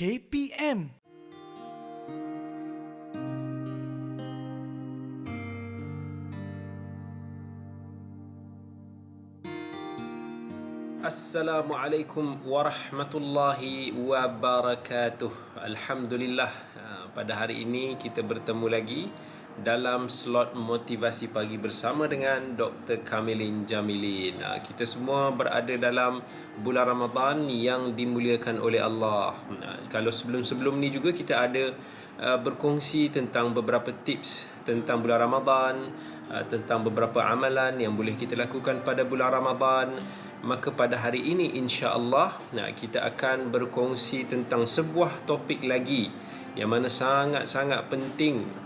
KPM. Assalamualaikum warahmatullahi wabarakatuh. Alhamdulillah, pada hari ini kita bertemu lagi dalam slot motivasi pagi bersama dengan Dr. Kamilin Jamilin. Kita semua berada dalam bulan Ramadan yang dimuliakan oleh Allah. Kalau sebelum-sebelum ni juga kita ada berkongsi tentang beberapa tips tentang bulan Ramadan, tentang beberapa amalan yang boleh kita lakukan pada bulan Ramadan. Maka pada hari ini insya-Allah kita akan berkongsi tentang sebuah topik lagi yang mana sangat-sangat penting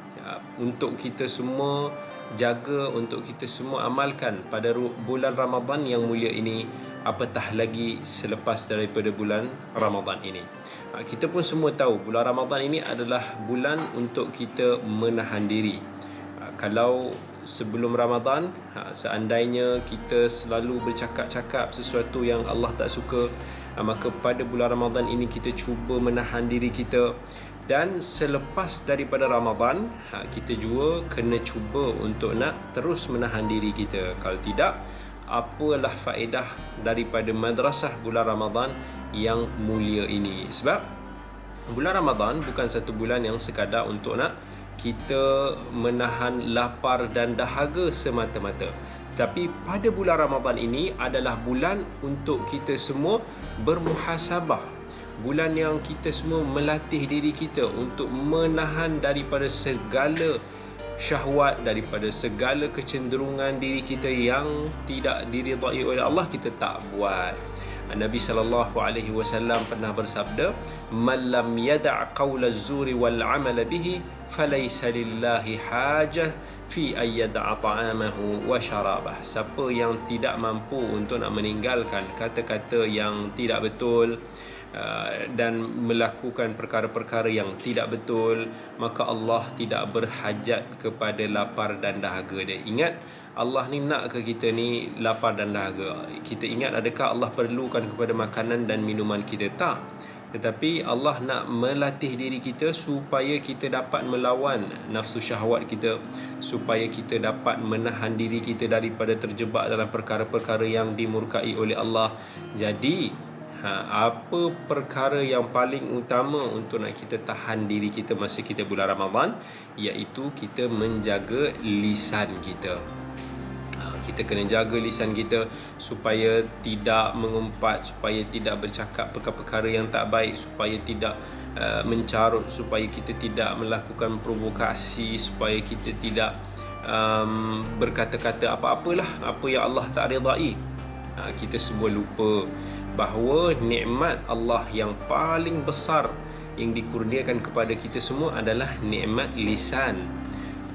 untuk kita semua jaga, untuk kita semua amalkan pada bulan Ramadan yang mulia ini, apatah lagi selepas daripada bulan Ramadan ini. Kita pun semua tahu bulan Ramadan ini adalah bulan untuk kita menahan diri. Kalau sebelum Ramadan, seandainya kita selalu bercakap-cakap sesuatu yang Allah tak suka, maka pada bulan Ramadan ini kita cuba menahan diri kita. Dan selepas daripada Ramadan, kita juga kena cuba untuk nak terus menahan diri kita. Kalau tidak, apalah faedah daripada madrasah bulan Ramadan yang mulia ini? Sebab bulan Ramadan bukan satu bulan yang sekadar untuk nak kita menahan lapar dan dahaga semata-mata. Tapi pada bulan Ramadan ini adalah bulan untuk kita semua bermuhasabah. Bulan yang kita semua melatih diri kita untuk menahan daripada segala syahwat, daripada segala kecenderungan diri kita yang tidak diridai oleh Allah, kita tak buat. Nabi SAW pernah bersabda, "Man lam yada' qawla az-zuri wal 'amala bihi, falaysa lillahi hajah fi an yada'a ta'amahu wa syarabah." Siapa yang tidak mampu untuk nak meninggalkan kata-kata yang tidak betul dan melakukan perkara-perkara yang tidak betul, maka Allah tidak berhajat kepada lapar dan dahaga dia. Ingat, Allah ni nak ke kita ni lapar dan dahaga? Kita ingat, adakah Allah perlukan kepada makanan dan minuman kita? Tak. Tetapi Allah nak melatih diri kita supaya kita dapat melawan nafsu syahwat kita, supaya kita dapat menahan diri kita daripada terjebak dalam perkara-perkara yang dimurkai oleh Allah. Jadi apa perkara yang paling utama untuk nak kita tahan diri kita masa kita bulan Ramadan? Iaitu kita menjaga lisan kita. Kita kena jaga lisan kita supaya tidak mengumpat, supaya tidak bercakap perkara-perkara yang tak baik, supaya tidak mencarut, supaya kita tidak melakukan provokasi, supaya kita tidak berkata-kata apa-apalah apa yang Allah tak redai. Kita semua lupa bahawa nikmat Allah yang paling besar yang dikurniakan kepada kita semua adalah nikmat lisan.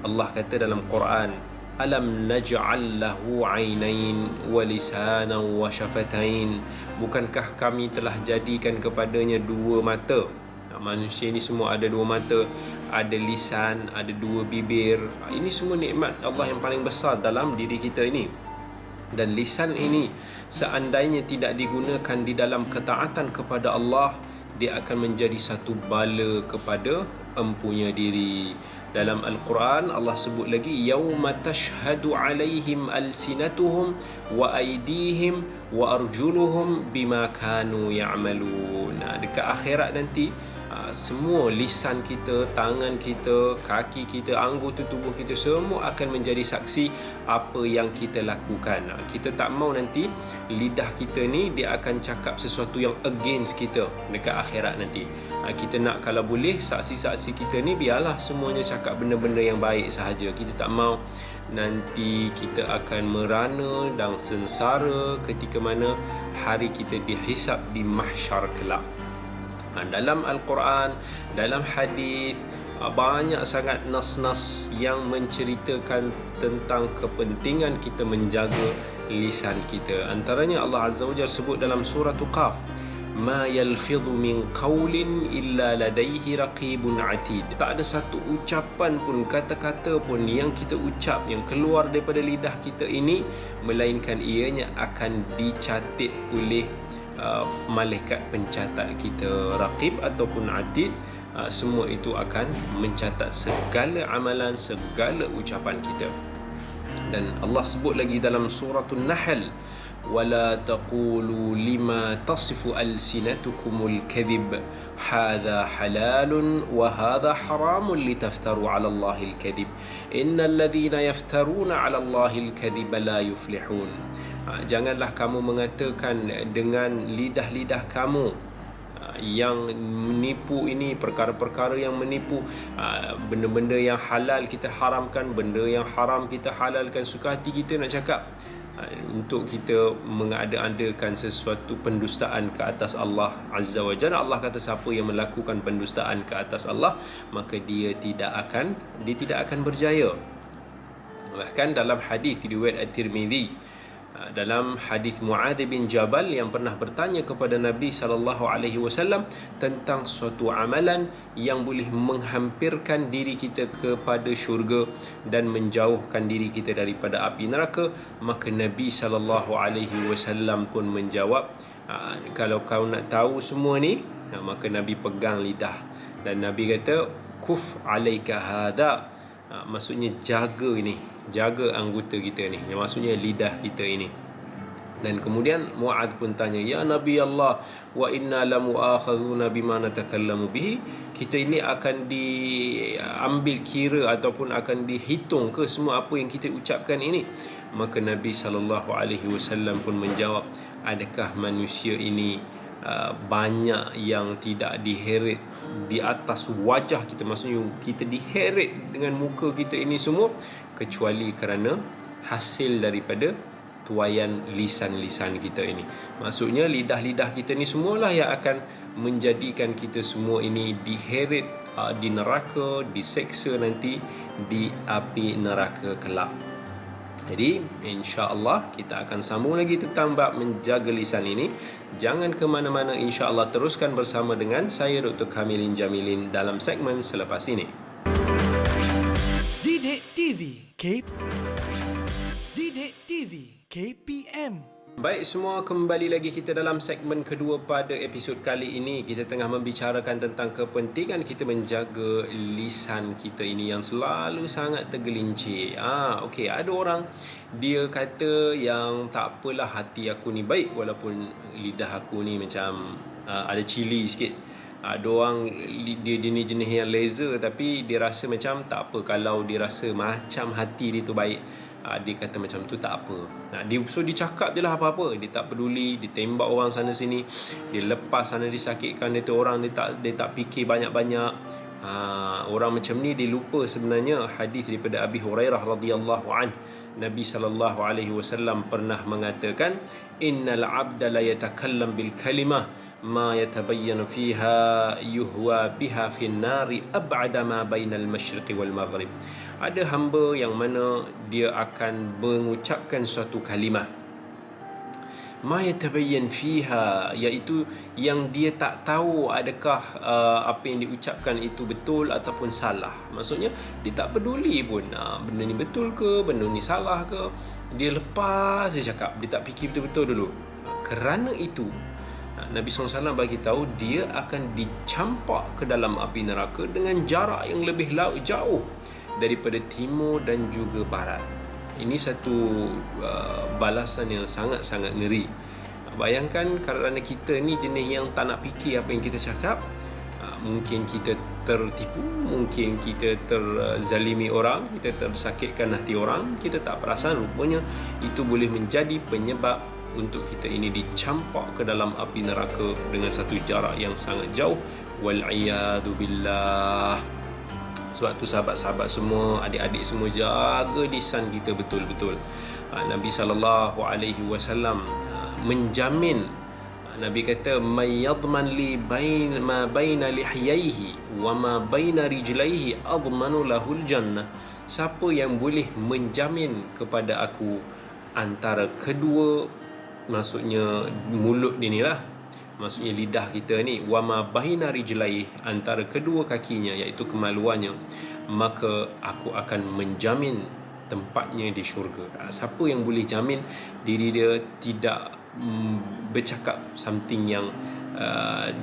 Allah kata dalam Quran, "Alam naj'al lahu 'ainain wa lisanan wa syafatain." Bukankah kami telah jadikan kepadanya dua mata? Manusia ni semua ada dua mata, ada lisan, ada dua bibir. Ini semua nikmat Allah yang paling besar dalam diri kita ini. Dan lisan ini seandainya tidak digunakan di dalam ketaatan kepada Allah, dia akan menjadi satu bala kepada empunya diri. Dalam Al-Quran Allah sebut lagi, yauma tashhadu alaihim alsinatuhum wa aydihim wa arjuluhum bima kanu ya'malun. Dekat akhirat nanti, semua lisan kita, tangan kita, kaki kita, anggota tubuh kita semua akan menjadi saksi apa yang kita lakukan. Kita tak mau nanti lidah kita ni dia akan cakap sesuatu yang against kita dekat akhirat nanti. Kita nak, kalau boleh, saksi-saksi kita ni biarlah semuanya cakap benda-benda yang baik sahaja. Kita tak mau nanti kita akan merana dan sengsara ketika mana hari kita dihisap di mahsyar kelak. Dalam Al-Quran, dalam hadis, banyak sangat nas-nas yang menceritakan tentang kepentingan kita menjaga lisan kita. Antaranya Allah Azza wa Jalla sebut dalam surah Qaf, "Ma yalfidhu min qawlin illa ladaihi raqibun atid." Tak ada satu ucapan pun, kata-kata pun yang kita ucap, yang keluar daripada lidah kita ini, melainkan ianya akan dicatat oleh malaikat pencatat kita, raqib ataupun atid, semua itu akan mencatat segala amalan, segala ucapan kita. Dan Allah sebut lagi dalam suratul Nahl, wala taqulu lima tasifu alsinatukumul kadhib hadha halalun wa hadha haramun litaftaru ala Allahil kadhib innal ladhina yaftaruna ala Allahil kadhiba la yuflihun. Janganlah kamu mengatakan dengan lidah-lidah kamu yang menipu ini, perkara-perkara yang menipu, benda-benda yang halal kita haramkan, benda yang haram kita halalkan. Suka hati kita nak cakap untuk kita mengada-adakan sesuatu pendustaan ke atas Allah Azza wa Jalla. Allah kata siapa yang melakukan pendustaan ke atas Allah, maka dia tidak akan berjaya. Bahkan dalam hadis riwayat At-Tirmizi, dalam hadis Muadz bin Jabal yang pernah bertanya kepada Nabi SAW tentang suatu amalan yang boleh menghampirkan diri kita kepada syurga dan menjauhkan diri kita daripada api neraka, maka Nabi SAW pun menjawab, kalau kau nak tahu semua ni, maka Nabi pegang lidah dan Nabi kata, kuf alaika hada, maksudnya jaga ini, jaga anggota kita ni, yang maksudnya lidah kita ini. Dan kemudian Muadz pun tanya, ya Nabi Allah, wa inna lamu'akhadhuna bima natakallamu bihi, kita ini akan diambil kira ataupun akan dihitung ke semua apa yang kita ucapkan ini? Maka Nabi SAW pun menjawab, adakah manusia ini banyak yang tidak diheret di atas wajah kita, maksudnya kita diheret dengan muka kita ini semua, kecuali kerana hasil daripada tuaian lisan-lisan kita ini. Maksudnya lidah-lidah kita ni semualah yang akan menjadikan kita semua ini diheret di neraka, diseksa nanti di api neraka kelak. Jadi insya-Allah kita akan sambung lagi tentang bab menjaga lisan ini. Jangan ke mana-mana, insya-Allah teruskan bersama dengan saya Dr. Kamilin Jamilin dalam segmen selepas ini. Didik TV Didik TV KPM. Baik semua, kembali lagi kita dalam segmen kedua pada episod kali ini. Kita tengah membicarakan tentang kepentingan kita menjaga lisan kita ini yang selalu sangat tergelincir. Okey, ada orang dia kata yang tak apalah, hati aku ni baik walaupun lidah aku ni macam ada cili sikit. Ada orang dia ni jenis yang laser, tapi dia rasa macam tak apa kalau dia rasa macam hati dia tu baik. Dia kata macam tu tak apa. So dia cakap je lah apa-apa. Dia tak peduli, dia tembak orang sana sini, dia lepas sana disakitkan dia tu orang, dia tak fikir banyak-banyak. Orang macam ni dia lupa sebenarnya hadis daripada Abi Hurairah radhiyallahu anhu. Nabi SAW pernah mengatakan, innal abda la yatakallam bil kalimah ma yatabayyanu fiha yuhwa biha fin nari ab'ada ma bainal masyriqi wal maghrib. Ada hamba yang mana dia akan mengucapkan suatu kalimah ma yatabayyan fiha, iaitu yang dia tak tahu adakah apa yang diucapkan itu betul ataupun salah. Maksudnya dia tak peduli pun benda ni betul ke, benda ni salah ke, dia lepas dia cakap, dia tak fikir betul-betul dulu. Kerana itu Nabi SAW bagi tahu dia akan dicampak ke dalam api neraka dengan jarak yang lebih jauh daripada timur dan juga barat. Ini satu balasan yang sangat-sangat ngeri. Bayangkan kerana kita ni jenis yang tak nak fikir apa yang kita cakap, mungkin kita tertipu, mungkin kita terzalimi orang, kita tersakitkan hati orang, kita tak perasan, rupanya itu boleh menjadi penyebab untuk kita ini dicampak ke dalam api neraka dengan satu jarak yang sangat jauh. Wal'iyadu billah. Sebab tu sahabat-sahabat semua, adik-adik semua, jaga lisan kita betul-betul. Nabi SAW menjamin, Nabi kata, may yadman li ma baina lihyaihi wa ma baina rijlaihi admanu lahul jannah. Siapa yang boleh menjamin kepada aku antara kedua, maksudnya mulut dia ni lah, maksudnya lidah kita ni, wa ma baina rijlaihi, antara kedua kakinya, iaitu kemaluannya, maka aku akan menjamin tempatnya di syurga. Siapa yang boleh jamin diri dia tidak bercakap something yang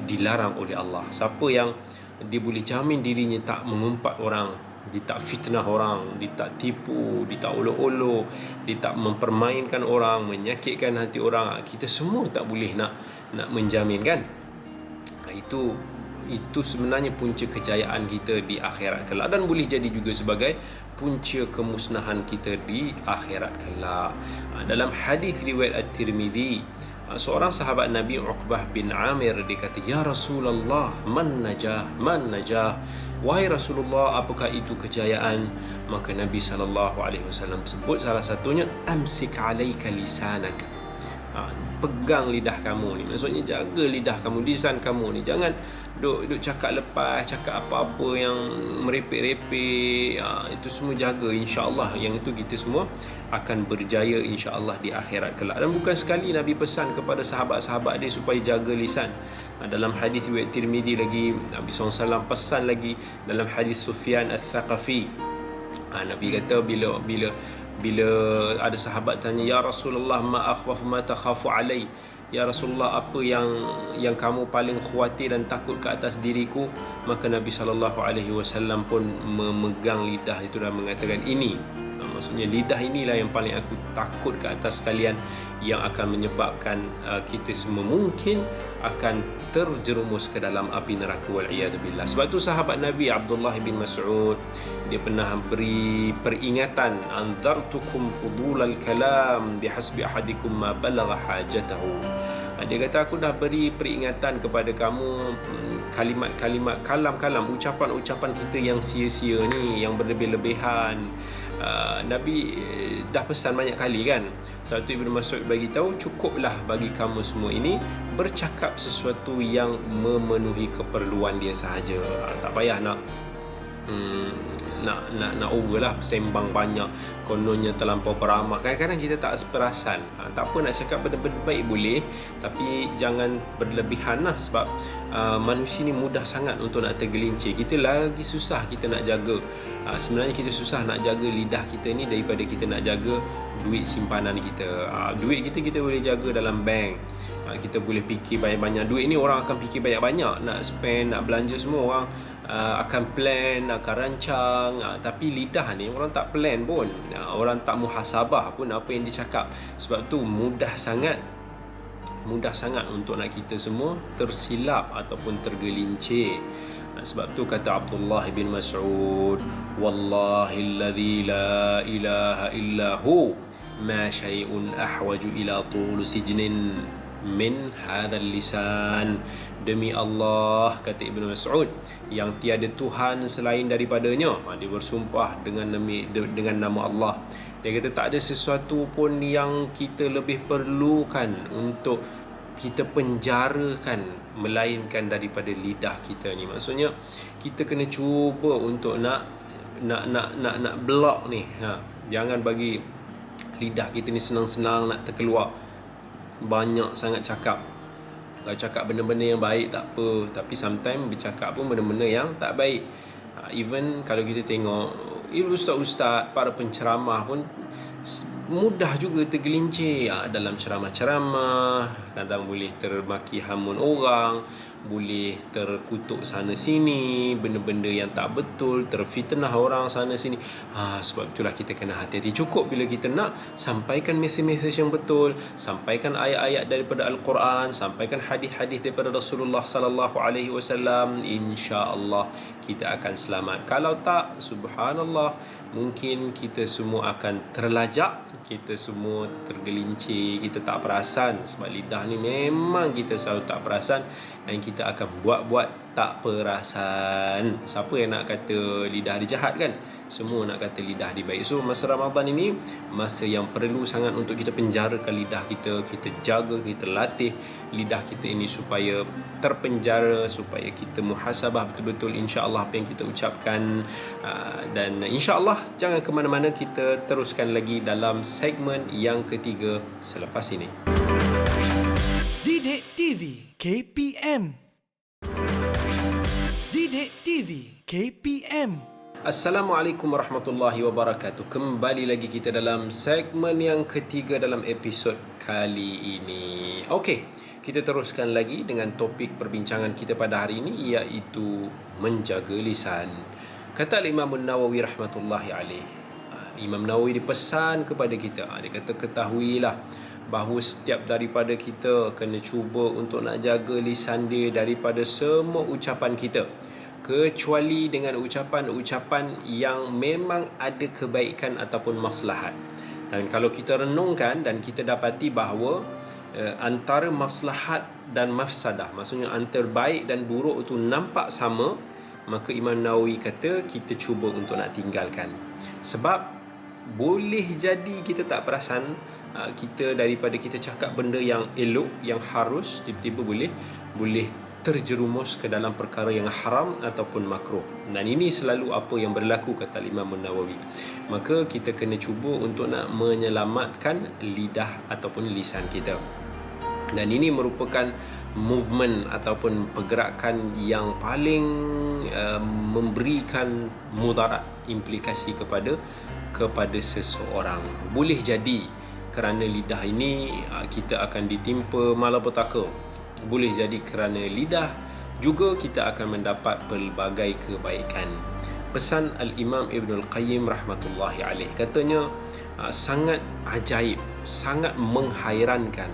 dilarang oleh Allah. Siapa yang dia boleh jamin dirinya tak mengumpat orang, dia tak fitnah orang, dia tak tipu, dia tak olok-olok, dia tak mempermainkan orang, menyakitkan hati orang, kita semua tak boleh nak menjamin kan. Itu sebenarnya punca kejayaan kita di akhirat kelak, dan boleh jadi juga sebagai punca kemusnahan kita di akhirat kelak. Dalam hadis riwayat At-Tirmidzi, seorang sahabat Nabi, Uqbah bin Amir, dia kata, "Ya Rasulullah, man najah? Wahai Rasulullah, apakah itu kejayaan?" Maka Nabi SAW sebut salah satunya, "Amsik alaika lisanak." Pegang lidah kamu ni, maksudnya jaga lidah kamu, lisan kamu ni, jangan duk cakap lepas, cakap apa-apa yang merepek-repek. Itu semua jaga, insya-Allah yang itu kita semua akan berjaya insya-Allah di akhirat kelak. Dan bukan sekali Nabi pesan kepada sahabat-sahabat dia supaya jaga lisan. Dalam hadis riwayat Tirmizi lagi, Nabi SAW pesan lagi dalam hadis Sufyan Ats-Tsaqafi. Nabi kata bila ada sahabat tanya, "Ya Rasulullah, ma akhwaf ma takhafu alai?" Ya Rasulullah, apa yang kamu paling khawatir dan takut ke atas diriku? Maka Nabi SAW pun memegang lidah itu dan mengatakan, ini maksudnya lidah inilah yang paling aku takut ke atas kalian, yang akan menyebabkan kita semua mungkin akan terjerumus ke dalam api neraka, wal'iyadzubillah. Sebab tu sahabat Nabi Abdullah bin Mas'ud, dia pernah beri peringatan, "Anzartukum fudulal kalam bihasbi ahadikum ma balagha hajatahu." Dia kata, aku dah beri peringatan kepada kamu, kalimat-kalimat, kalam-kalam, ucapan-ucapan kita yang sia-sia ni, yang berlebih-lebihan. Nabi dah pesan banyak kali kan. Satu Ibnu Mas'ud bagi tahu, cukuplah bagi kamu semua ini bercakap sesuatu yang memenuhi keperluan dia sahaja. Tak payah nak over lah, sembang banyak, kononnya terlampau peramah. Kadang-kadang kita tak perasan. Tak apa, nak cakap benda-benda baik boleh, tapi jangan berlebihan lah. Sebab manusia ni mudah sangat untuk nak tergelincir. Kita lagi susah kita nak jaga. Sebenarnya kita susah nak jaga lidah kita ni daripada kita nak jaga duit simpanan kita. Duit kita boleh jaga dalam bank. Kita boleh fikir banyak-banyak. Duit ni orang akan fikir banyak-banyak, nak spend, nak belanja, semua orang akan plan, akan rancang. Tapi lidah ni orang tak plan pun, orang tak muhasabah pun apa yang dia cakap. Sebab tu mudah sangat untuk nak kita semua tersilap ataupun tergelincir. Sebab tu kata Abdullah bin Mas'ud, "Wallahilladzi la ilaha illahu ma syai'un ahwaju ila tul sijnin min hadzal lisan." Demi Allah, kata Ibnu Mas'ud, yang tiada Tuhan selain daripadanya. Dia bersumpah dengan nama Allah. Dia kata tak ada sesuatu pun yang kita lebih perlukan untuk kita penjarakan melainkan daripada lidah kita ni. Maksudnya kita kena cuba untuk nak block ni. Jangan bagi lidah kita ni senang-senang nak terkeluar banyak sangat cakap. Kalau cakap benda-benda yang baik tak apa, tapi sometimes bercakap pun benda-benda yang tak baik. Even kalau kita tengok ustaz-ustaz, para penceramah pun mudah juga tergelincir dalam ceramah-ceramah. Kadang boleh termaki hamun orang, boleh terkutuk sana sini, benda-benda yang tak betul, terfitnah orang sana sini. Sebab itulah kita kena hati-hati. Cukup bila kita nak sampaikan mesej-mesej yang betul, sampaikan ayat-ayat daripada Al-Quran, sampaikan hadis-hadis daripada Rasulullah sallallahu alaihi wasallam, insya-Allah kita akan selamat. Kalau tak, subhanallah, mungkin kita semua akan terlajak, kita semua tergelincir, kita tak perasan. Sebab lidah ni memang kita selalu tak perasan, dan kita akan buat-buat tak perasan. Siapa yang nak kata lidah dia jahat kan? Semua nak kata lidah dia baik. So masa Ramadan ini masa yang perlu sangat untuk kita penjarakan lidah kita. Kita jaga, kita latih lidah kita ini supaya terpenjara, supaya kita muhasabah betul-betul insya-Allah apa yang kita ucapkan. Dan insya-Allah jangan ke mana-mana, kita teruskan lagi dalam segmen yang ketiga selepas ini. Didik TV KPM. Didik TV KPM. Assalamualaikum warahmatullahi wabarakatuh. Kembali lagi kita dalam segmen yang ketiga dalam episod kali ini. Okey, kita teruskan lagi dengan topik perbincangan kita pada hari ini, iaitu menjaga lisan. Kata Imam Nawawi rahmatullahi alaih. Imam Nawawi dipesan kepada kita. Dia kata ketahuilah bahawa setiap daripada kita kena cuba untuk nak jaga lisan dia daripada semua ucapan kita, kecuali dengan ucapan-ucapan yang memang ada kebaikan ataupun maslahat. Dan kalau kita renungkan dan kita dapati bahawa antara maslahat dan mafsadah, maksudnya antara baik dan buruk itu nampak sama, maka Imam Nawawi kata kita cuba untuk nak tinggalkan. Sebab boleh jadi kita tak perasan, kita daripada kita cakap benda yang elok, yang harus, tiba-tiba boleh terjerumus ke dalam perkara yang haram ataupun makruh. Dan ini selalu apa yang berlaku, kata Imam Nawawi. Maka kita kena cuba untuk nak menyelamatkan lidah ataupun lisan kita. Dan ini merupakan movement ataupun pergerakan yang paling memberikan mudarat, implikasi kepada seseorang. Boleh jadi kerana lidah ini kita akan ditimpa malapetaka. Boleh jadi kerana lidah juga kita akan mendapat pelbagai kebaikan. Pesan Al-Imam Ibn Al-Qayyim rahmatullahi alaih, katanya sangat ajaib, sangat menghairankan.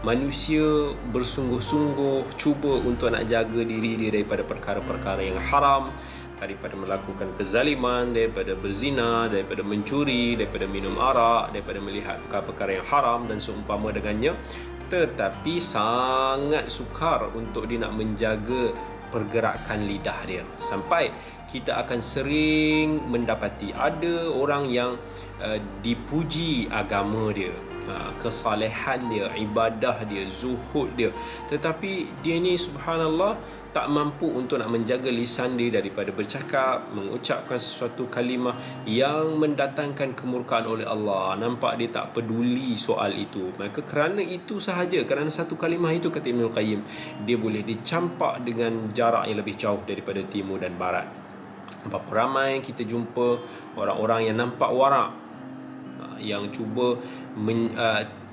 Manusia bersungguh-sungguh cuba untuk nak jaga diri dia daripada perkara-perkara yang haram, daripada melakukan kezaliman, daripada berzina, daripada mencuri, daripada minum arak, daripada melihat perkara-perkara yang haram dan seumpama dengannya, tetapi sangat sukar untuk dia nak menjaga pergerakan lidah dia. Sampai kita akan sering mendapati ada orang yang dipuji agama dia, kesalehan dia, ibadah dia, zuhud dia, tetapi dia ni subhanallah tak mampu untuk nak menjaga lisan dia daripada bercakap, mengucapkan sesuatu kalimah yang mendatangkan kemurkaan oleh Allah. Nampak dia tak peduli soal itu. Maka kerana itu sahaja, kerana satu kalimah itu, kata Ibn Al-Qayyim, dia boleh dicampak dengan jarak yang lebih jauh daripada timur dan barat. Berapa ramai kita jumpa orang-orang yang nampak warak, yang cuba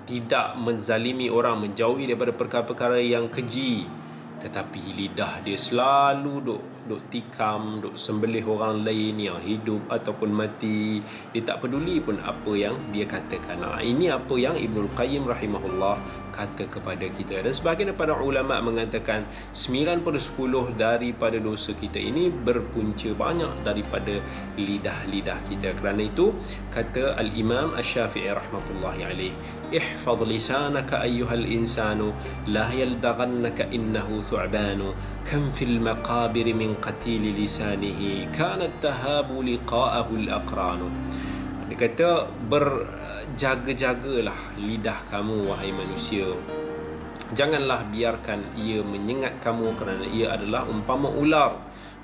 tidak menzalimi orang, menjauhi daripada perkara-perkara yang keji, tetapi lidah dia selalu duk tikam, duk sembelih orang lain yang hidup ataupun mati. Dia tak peduli pun apa yang dia katakan. Ini apa yang Ibnul Qayyim rahimahullah kata kepada kita. Dan sebahagian daripada ulama mengatakan 9/10 daripada dosa kita ini berpunca banyak daripada lidah-lidah kita. Kerana itu kata Al-Imam Asy-Syafi'i rahmatullahi alaih, ihfaz lisanaka ayyuhal insanu la yaldaghannaka innahu thu'banu kam fil maqabir min qatil lisanihi kanat tahabu liqa'ahu al-aqranu. Dia kata berjaga-jagalah lidah kamu wahai manusia. Janganlah biarkan ia menyengat kamu, kerana ia adalah umpama ular.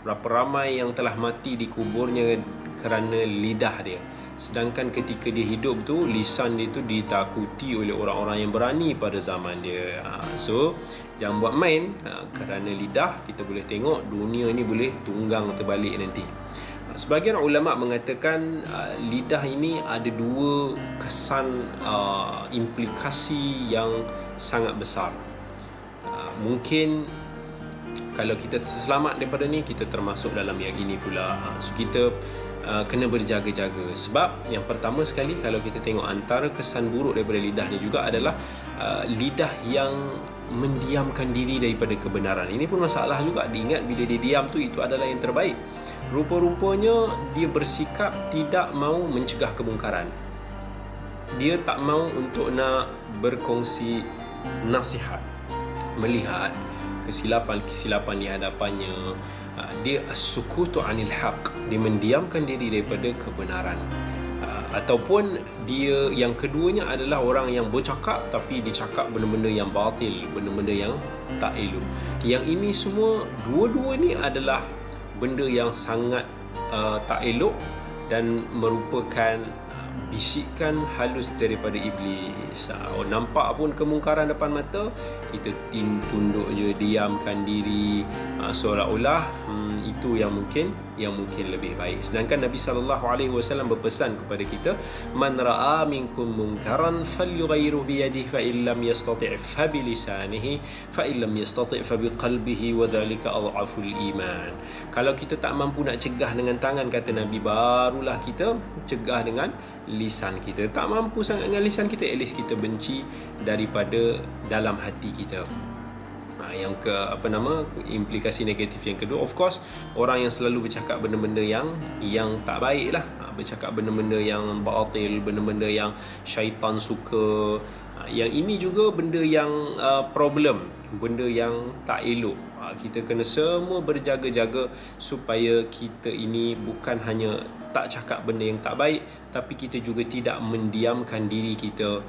Berapa ramai yang telah mati di kuburnya kerana lidah dia. Sedangkan ketika dia hidup tu, lisan dia tu ditakuti oleh orang-orang yang berani pada zaman dia. So jangan buat main. Kerana lidah kita boleh tengok dunia ni boleh tunggang terbalik nanti. Sebahagian ulama mengatakan lidah ini ada dua kesan implikasi yang sangat besar. Mungkin kalau kita selamat daripada ni, kita termasuk dalam yang ini pula. So kita kena berjaga-jaga. Sebab yang pertama sekali, kalau kita tengok antara kesan buruk daripada lidah ni juga adalah lidah yang mendiamkan diri daripada kebenaran. Ini pun masalah juga. Diingat bila dia diam tu, itu adalah yang terbaik. Rupa-rupanya dia bersikap tidak mahu mencegah kemungkaran. Dia tak mahu untuk nak berkongsi nasihat, melihat kesilapan-kesilapan di hadapannya. Dia as-sukutu anil haq, dia mendiamkan diri daripada kebenaran. Ataupun dia yang keduanya adalah orang yang bercakap tapi dicakap benda-benda yang batil, benda-benda yang tak elok. Yang ini semua, dua-dua ni adalah benda yang sangat tak elok dan merupakan bisikan halus daripada iblis. Nampak pun kemungkaran depan mata, kita tunduk je, diamkan diri, seolah-olah itu yang mungkin lebih baik. Sedangkan Nabi SAW berpesan kepada kita, man ra'a minkum munkaran falyughayyirhu bi yadihi fa illam yastati' fa bi lisanihi fa illam yastati' fa bi qalbihi wa dhalika adhaful iman. Kalau kita tak mampu nak cegah dengan tangan, kata Nabi, barulah kita cegah dengan lisan kita. Tak mampu sangat dengan lisan kita, at least kita benci daripada dalam hati kita. Yang implikasi negatif yang kedua, of course, orang yang selalu bercakap benda-benda yang tak baik lah, bercakap benda-benda yang batil, benda-benda yang syaitan suka. Yang ini juga benda yang problem, benda yang tak elok. Kita kena semua berjaga-jaga supaya kita ini bukan hanya tak cakap benda yang tak baik, tapi kita juga tidak mendiamkan diri kita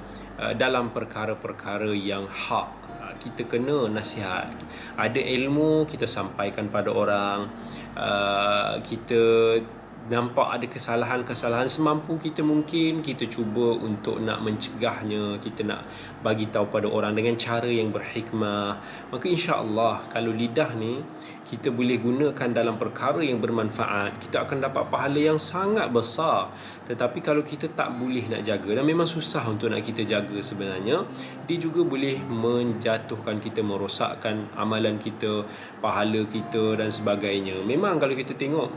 dalam perkara-perkara yang hak. Kita kena nasihat. Ada ilmu, kita sampaikan pada orang. Kita nampak ada kesalahan-kesalahan, semampu kita mungkin kita cuba untuk nak mencegahnya, kita nak bagi tahu pada orang dengan cara yang berhikmah. Maka insya-Allah kalau lidah ni kita boleh gunakan dalam perkara yang bermanfaat, kita akan dapat pahala yang sangat besar. Tetapi kalau kita tak boleh nak jaga, dan memang susah untuk nak kita jaga sebenarnya, dia juga boleh menjatuhkan kita, merosakkan amalan kita, pahala kita dan sebagainya. Memang kalau kita tengok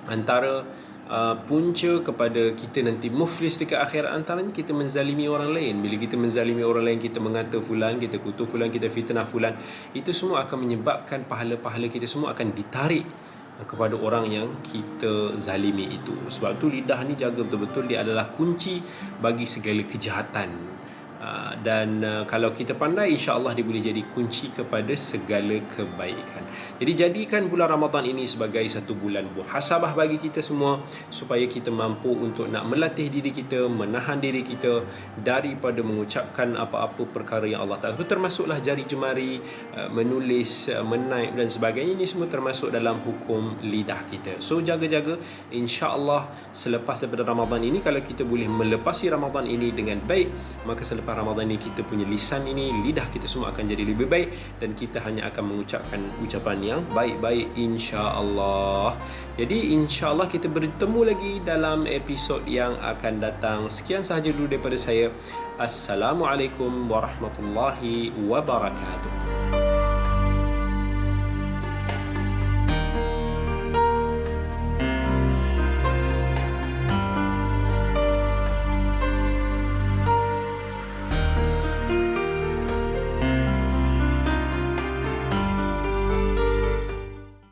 antara punca kepada kita nanti muflis dekat akhirat, antaranya kita menzalimi orang lain. Bila kita menzalimi orang lain, kita mengata fulan, kita kutuk fulan, kita fitnah fulan, itu semua akan menyebabkan pahala-pahala kita semua akan ditarik kepada orang yang kita zalimi itu. Sebab tu lidah ni jaga betul-betul, dia adalah kunci bagi segala kejahatan. Dan kalau kita pandai, insya-Allah dia boleh jadi kunci kepada segala kebaikan. Jadi jadikan bulan Ramadan ini sebagai satu bulan muhasabah bagi kita semua, supaya kita mampu untuk nak melatih diri kita, menahan diri kita daripada mengucapkan apa-apa perkara yang Allah Ta'ala. Itu termasuklah jari jemari, menulis, menaip dan sebagainya. Ini semua termasuk dalam hukum lidah kita. So jaga-jaga, insya-Allah selepas daripada Ramadan ini, kalau kita boleh melepasi Ramadan ini dengan baik, maka selepas Ramadan ini kita punya lisan ini, lidah kita semua akan jadi lebih baik, dan kita hanya akan mengucapkan ucapan yang baik-baik, insya-Allah. Jadi insya-Allah kita bertemu lagi dalam episod yang akan datang. Sekian sahaja dulu daripada saya. Assalamualaikum warahmatullahi wabarakatuh.